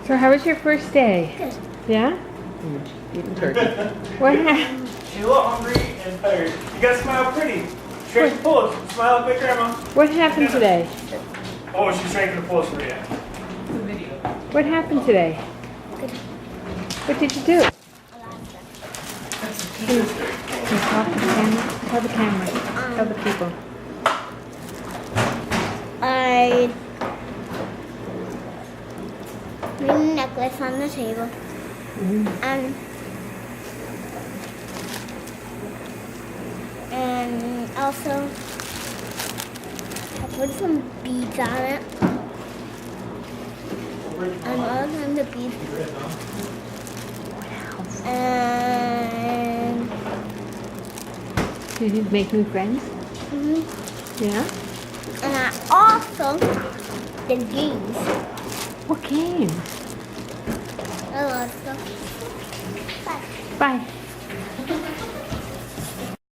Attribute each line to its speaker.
Speaker 1: So how was your first day?
Speaker 2: Good.
Speaker 1: Yeah? Eating turkey. What happened?
Speaker 3: She's a little hungry and tired. You gotta smile pretty. Straight to pose. Smile like grandma.
Speaker 1: What happened today?
Speaker 3: Oh, she's straight to the pose for you.
Speaker 1: What happened today?
Speaker 2: Good.
Speaker 1: What did you do? Can you talk to the camera? Tell the camera. Tell the people.
Speaker 2: I made a necklace on the table. And also I put some beads on it. And all of them the beads. And
Speaker 1: Did you make new friends? Yeah?
Speaker 2: and I also did games.
Speaker 1: What games?
Speaker 2: A lot of stuff. Bye.
Speaker 1: Bye.